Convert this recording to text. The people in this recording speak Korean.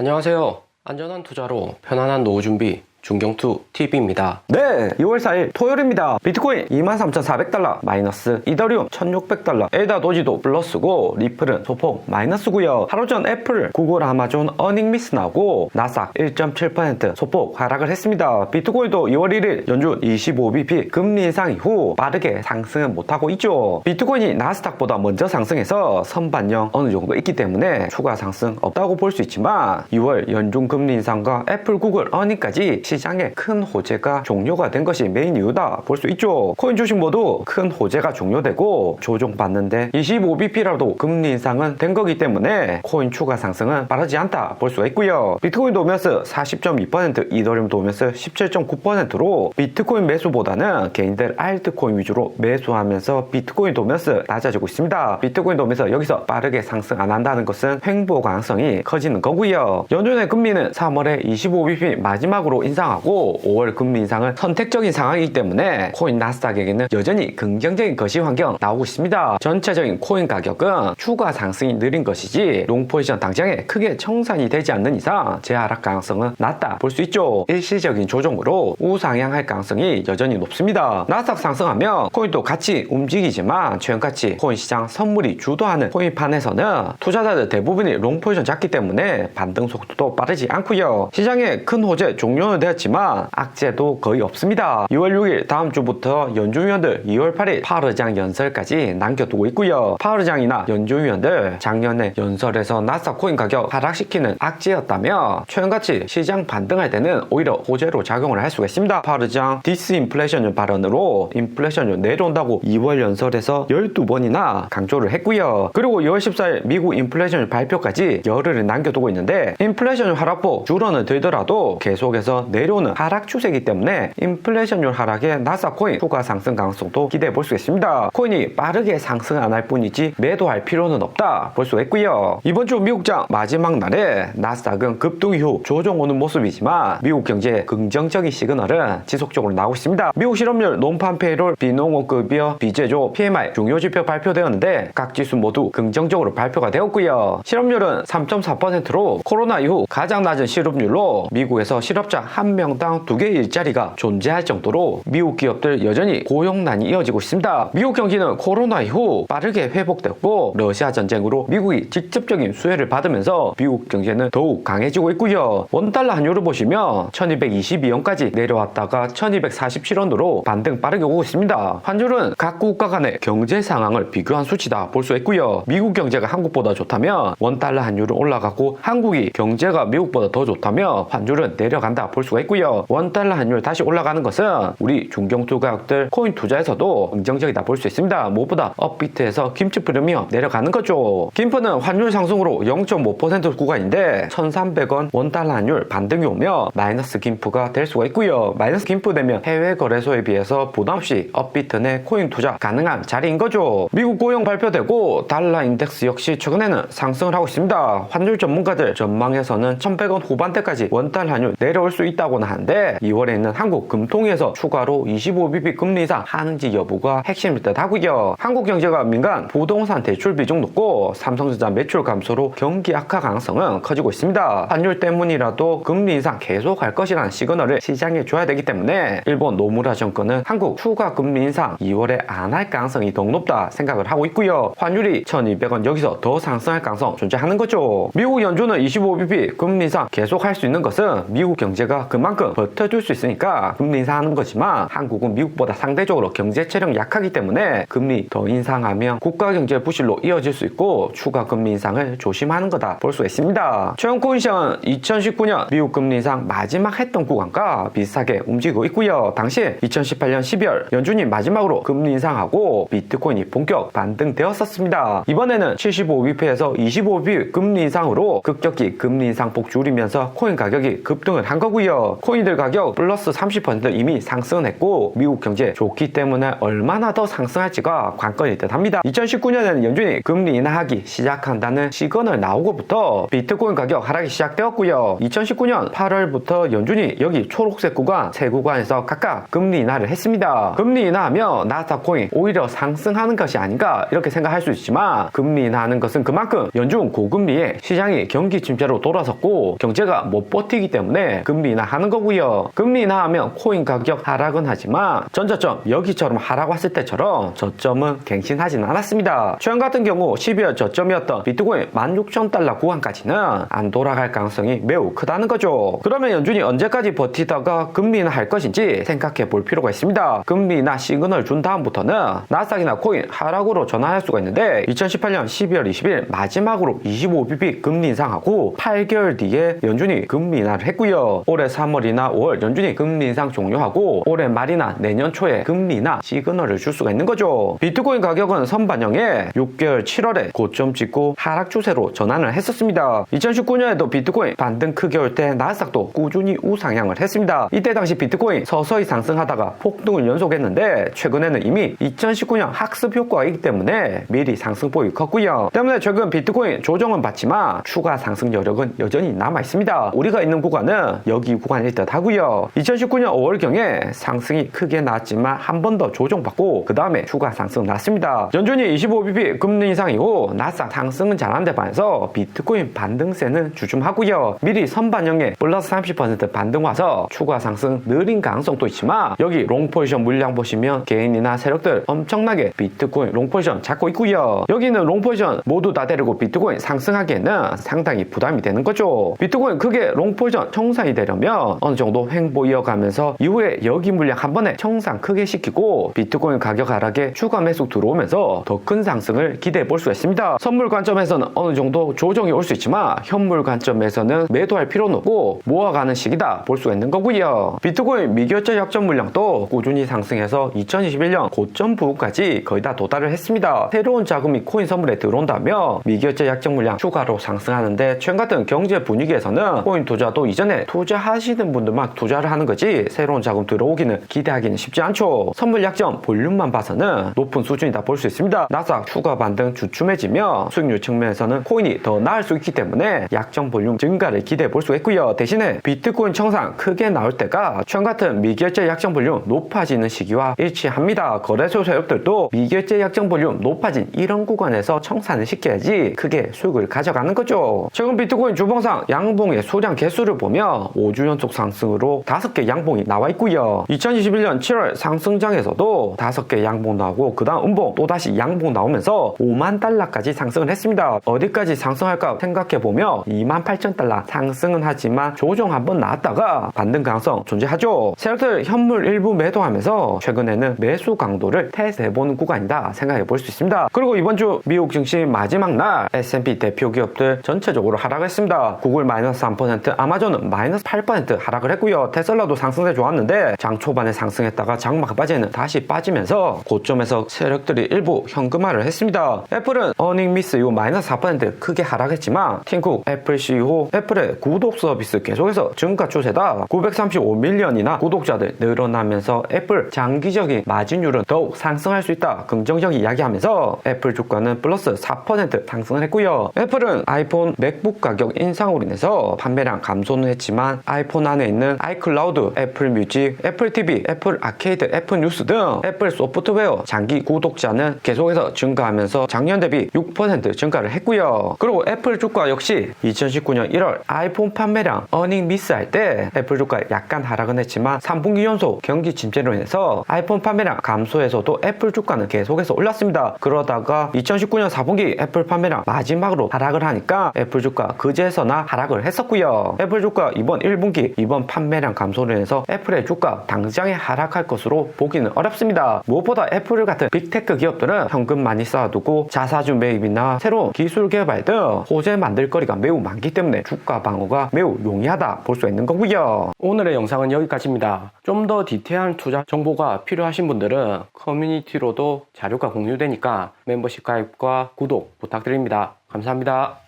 안녕하세요. 안전한 투자로 편안한 노후 준비 중경투 TV입니다. 네, 2월 4일 토요일입니다. 비트코인 23,400달러 마이너스, 이더리움 1,600달러, 에다 도지도 플러스고 리플은 소폭 마이너스고요. 하루 전 애플, 구글, 아마존 어닝 미스 나오고 나스닥 1.7% 소폭 하락을 했습니다. 비트코인도 2월 1일 연준 25bp 금리 인상 이후 빠르게 상승은 못하고 있죠. 비트코인이 나스닥보다 먼저 상승해서 선반영 어느 정도 있기 때문에 추가 상승 없다고 볼 수 있지만 2월 연준 금리 인상과 애플, 구글 어닝까지 시장에 큰 호재가 종료가 된 것이 메인 이유다 볼 수 있죠. 코인 주식 모두 큰 호재가 종료되고 조정받는데 25bp라도 금리 인상은 된 거기 때문에 코인 추가 상승은 빠르지 않다 볼 수가 있고요. 비트코인 도면스 40.2%, 이더리움 도면스 17.9%로 비트코인 매수보다는 개인들 알트코인 위주로 매수하면서 비트코인 도면스 낮아지고 있습니다. 비트코인 도면서 여기서 빠르게 상승 안 한다는 것은 횡보 가능성이 커지는 거고요. 연준의 금리는 3월에 25bp 마지막으로 인상하고 5월 금리 인상은 선택적인 상황이기 때문에 코인 나스닥에게는 여전히 긍정적인 거시 환경 나오고 있습니다. 전체적인 코인 가격은 추가 상승이 느린 것이지 롱 포지션 당장에 크게 청산이 되지 않는 이상 재하락 가능성은 낮다 볼 수 있죠. 일시적인 조정으로 우상향할 가능성이 여전히 높습니다. 나스닥 상승하면 코인도 같이 움직이지만 최근같이 코인 시장 선물이 주도하는 코인판에서는 투자자들 대부분이 롱 포지션 잡기 때문에 반등 속도도 빠르지 않고요. 시장의 큰 호재 종료는 되었지만 악재도 거의 없습니다. 2월 6일 다음 주부터 연준위원들 2월 8일 파르장 연설까지 남겨두고 있고요. 파르장이나 연준위원들 작년에 연설에서 나스닥 코인 가격 하락시키는 악재였다며 최근같이 시장 반등할 때는 오히려 호재로 작용을 할 수가 있습니다. 파르장 디스인플레이션율 발언으로 인플레이션율 내려온다고 2월 연설에서 12번이나 강조를 했고요. 그리고 2월 14일 미국 인플레이션율 발표까지 열흘을 남겨두고 있는데 인플레이션율 하락폭 줄어는 되더라도 계속해서 내려오는 하락 추세이기 때문에 인플레이션율 하락에 나스닥 코인 추가 상승 가능성도 기대해 볼 수 있습니다. 코인이 빠르게 상승 안 할 뿐이지 매도할 필요는 없다 볼 수가 있고요. 이번 주 미국장 마지막 날에 나스닥은 급등 이후 조정 오는 모습이지만 미국 경제의 긍정적인 시그널은 지속적으로 나오고 있습니다. 미국 실업률, 논판 페이롤, 비농업급여, 비제조, PMI 중요 지표 발표되었는데 각 지수 모두 긍정적으로 발표가 되었고요. 실업률은 3.4%로 코로나 이후 가장 낮은 실업률로 미국에서 실업자 한 명당 2개의 일자리가 존재할 정도로 미국 기업들 여전히 고용난이 이어지고 있습니다. 미국 경기는 코로나 이후 빠르게 회복됐고 러시아 전쟁으로 미국이 직접적인 수혜를 받으면서 미국 경제는 더욱 강해지고 있고요. 원달러 환율을 보시면 1222원까지 내려왔다가 1247원으로 반등 빠르게 오고 있습니다. 환율은 각 국가 간의 경제 상황을 비교한 수치다 볼 수 있고요. 미국 경제가 한국보다 좋다면 원달러 환율은 올라가고 한국이 경제가 미국보다 더 좋다면 환율은 내려간다 볼 수가 있고요. 원달러 환율 다시 올라가는 것은 우리 중경투 가격들 코인 투자에서도 긍정적이다 볼 수 있습니다. 무엇보다 업비트에서 김치 프리미엄 내려가는 거죠. 김프는 환율 상승으로 0.5% 구간인데 1,300원 원달러 환율 반등이 오며 마이너스 김프가 될 수가 있고요. 마이너스 김프 되면 해외 거래소에 비해서 부담없이 업비트 내 코인 투자 가능한 자리인 거죠. 미국 고용 발표되고 달러 인덱스 역시 최근에는 상승을 하고 있습니다. 환율 전문가들 전망에서는 1,100원 후반대까지 원달러 환율 내려올 수 있다고는 하는데 2월에 있는 한국 금통위에서 추가로 25bp 금리 인상 하는지 여부가 핵심일 듯 하고요. 한국 경제가 민간 부동산 대출 비중 높고 삼성전자 매출 감소로 경기 악화 가능성은 커지고 있습니다. 환율 때문이라도 금리 인상 계속할 것이라는 시그널을 시장에 줘야 되기 때문에 일본 노무라 정권은 한국 추가 금리 인상 2월에 안 할 가능성이 더욱 높다 생각을 하고 있고요. 환율이 1200원 여기서 더 상승할 가능성 존재하는 거죠. 미국 연준은 25bp 금리 인상 계속할 수 있는 것은 미국 경제가 그만큼 버텨줄 수 있으니까 금리 인상하는 거지만 한국은 미국보다 상대적으로 경제 체력이 약하기 때문에 금리 더 인상하면 국가 경제 부실로 이어질 수 있고 추가 금리 인상을 조심하는 거다 볼 수 있습니다. 최근 코인 시장은 2019년 미국 금리 인상 마지막 했던 구간과 비슷하게 움직이고 있고요. 당시 2018년 12월 연준이 마지막으로 금리 인상하고 비트코인이 본격 반등되었었습니다. 이번에는 75bp에서 25bp 금리 인상으로 급격히 금리 인상폭 줄이면서 코인 가격이 급등을 한 거고요. 했고요. 코인들 가격 플러스 30% 이미 상승했고 미국 경제 좋기 때문에 얼마나 더 상승할지가 관건일 듯 합니다. 2019년에는 연준이 금리 인하하기 시작한다는 시그널 나오고부터 비트코인 가격 하락이 시작되었고요. 2019년 8월부터 연준이 여기 초록색 구간 세 구간에서 각각 금리 인하를 했습니다. 금리 인하하면 나스닥 코인 오히려 상승하는 것이 아닌가 이렇게 생각할 수 있지만 금리 인하하는 것은 그만큼 연준 고금리에 시장이 경기 침체로 돌아섰고 경제가 못 버티기 때문에 금리 인하하는 거고요. 금리 인하하면 코인 가격 하락은 하지만 전저점 여기처럼 하락 왔을 때처럼 저점은 갱신하진 않았습니다. 최근 같은 경우 12월 저점이었던 비트코인 16,000달러 구간까지는 안 돌아갈 가능성이 매우 크다는 거죠. 그러면 연준이 언제까지 버티다가 금리 인하할 것인지 생각해 볼 필요가 있습니다. 금리 인하 시그널 준 다음부터는 나스닥이나 코인 하락으로 전환할 수가 있는데 2018년 12월 20일 마지막으로 25bp 금리 인상하고 8개월 뒤에 연준이 금리 인하를 했고요. 올해 3월이나 5월 연준이 금리 인상 종료하고 올해 말이나 내년 초에 금리 인하 시그널을 줄 수가 있는 거죠. 비트코인 가격은 선반영에 6개월 7월에 고점 찍고 하락 추세로 전환을 했었습니다. 2019년에도 비트코인 반등 크게 올 때 나스닥도 꾸준히 우상향을 했습니다. 이때 당시 비트코인 서서히 상승하다가 폭등을 연속했는데 최근에는 이미 2019년 학습 효과가 있기 때문에 미리 상승폭이 컸고요. 때문에 최근 비트코인 조정은 받지만 추가 상승 여력은 여전히 남아 있습니다. 우리가 있는 구간은 여기 구간일 듯 하고요. 2019년 5월경에 상승이 크게 나왔지만 한 번 더 조정받고 그 다음에 추가 상승 났습니다. 연준이 25bp 금리 인상이고 나스닥 상승은 잘하는데 반해서 비트코인 반등세는 주춤하고요. 미리 선반영에 플러스 30% 반등 와서 추가 상승 느린 가능성도 있지만 여기 롱포지션 물량 보시면 개인이나 세력들 엄청나게 비트코인 롱포지션 잡고 있고요. 여기는 롱포지션 모두 다 데리고 비트코인 상승하기에는 상당히 부담이 되는 거죠. 비트코인 크게 롱포지션 청산이 되려면 어느 정도 횡보 이어가면서 이후에 여기 물량 한 번에 청산 크게 시키고 비트코인 가격 하락에 추가 매수 들어오면서 더 큰 상승을 기대해 볼 수가 있습니다. 선물 관점에서는 어느 정도 조정이 올 수 있지만 현물 관점에서는 매도할 필요는 없고 모아가는 시기다 볼 수가 있는 거고요. 비트코인 미결제 약정 물량도 꾸준히 상승해서 2021년 고점 부근까지 거의 다 도달을 했습니다. 새로운 자금이 코인 선물에 들어온다면 미결제 약정 물량 추가로 상승하는데 최근 같은 경제 분위기에서는 코인 투자도 이전에 투자하시는 분들만 투자를 하는 거지 새로운 자금 들어오기는 기대하기는 쉽지 않죠. 선물 약정 볼륨만 봐서는 높은 수준이다 볼 수 있습니다. 나스닥 추가 반등 주춤해지며 수익률 측면에서는 코인이 더 나을 수 있기 때문에 약정 볼륨 증가를 기대해 볼 수 있고요. 대신에 비트코인 청산 크게 나올 때가 최근 같은 미결제 약정 볼륨 높아지는 시기와 일치합니다. 거래소 세력들도 미결제 약정 볼륨 높아진 이런 구간에서 청산을 시켜야지 크게 수익을 가져가는 거죠. 최근 비트코인 주봉상 양봉의 수량 개수를 보면 5주 연속 상승으로 5개 양봉이 나와 있고요. 2021년 7월 상승장에서도 5개 양봉 나오고 그 다음 음봉 또다시 양봉 나오면서 5만 달러까지 상승을 했습니다. 어디까지 상승할까 생각해보면 28,000달러 상승은 하지만 조정 한번 나왔다가 반등 가능성 존재하죠. 세력들 현물 일부 매도하면서 최근에는 매수 강도를 테스트해보는 구간이다 생각해볼 수 있습니다. 그리고 이번 주 미국 증시 마지막 날 S&P 대표 기업들 전체적으로 하락했습니다. 구글 마이너스 3%, 아마존은 마이너스 8% 하락을 했고요. 테슬라도 상승세 좋았는데 장 초반에 상승했다가 장막 빠지는 다시 빠지면서 고점에서 세력들이 일부 현금화를 했습니다. 애플은 어닝 미스 이후 마이너스 4% 크게 하락했지만 팀쿡 애플 CEO 애플의 구독 서비스 계속해서 증가 추세다. 935밀리언이나 구독자들 늘어나면서 애플 장기적인 마진율은 더욱 상승할 수 있다. 긍정적 이야기하면서 애플 주가는 플러스 4% 상승을 했고요. 애플은 아이폰, 맥북 가격 인상으로 인해서 판매량 감소는 했지만 아이폰 안에 있는 아이클라우드, 애플 뮤직, 애플 TV, 애플 아케이드, 애플 뉴스 등 애플 소프트웨어 장기 구독자는 계속해서 증가하면서 작년 대비 6% 증가를 했고요. 그리고 애플 주가 역시 2019년 1월 아이폰 판매량 어닝 미스할 때 애플 주가 약간 하락은 했지만 3분기 연속 경기 침체로 인해서 아이폰 판매량 감소에서도 애플 주가는 계속해서 올랐습니다. 그러다가 2019년 4분기 애플 판매량 마지막으로 하락을 하니까 애플 주가 그제서나 하락을 했었고요. 애플 주가 이번 1분기 이번 판매량 감소로 인해서 애플의 주가 당장에 하락할 것으로 보기는 어렵습니다. 무엇보다 애플 같은 빅테크 기업들은 현금 많이 쌓아두고 자사주 매입이나 새로운 기술 개발 등 호재 만들 거리가 매우 많기 때문에 주가 방어가 매우 용이하다 볼 수 있는 거고요. 오늘의 영상은 여기까지입니다. 좀 더 디테일한 투자 정보가 필요하신 분들은 커뮤니티로도 자료가 공유되니까 멤버십 가입과 구독 부탁드립니다. 감사합니다.